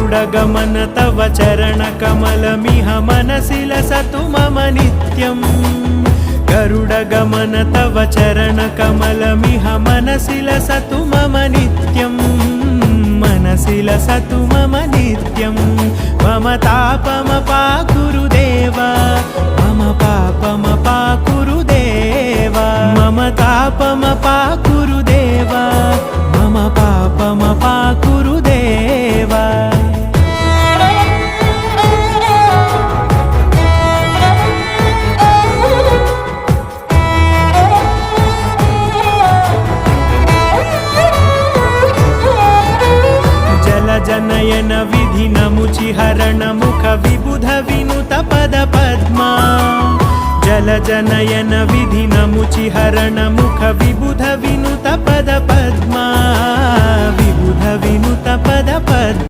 गरुडगमन तव चरणकमलमिह मनसि लसतु मम नित्यम् गरुडगमन तव चरणकमलमिह मनसि लसतु मम नित्यम् मनसि लसतु मम नित्यम् मम तापमपाकुरु देव मम पापमपाकुरु देव मम तापमपाकुरु देव मम पापमपाकुरु देव जनयन विधिनमुचिहरण मुख विबुध विनुत पद पद्मा जलजनयन विधिनमुचिहरण मुख विबुध विनुत पद पद्मा विबुध विनुत पद पद्मा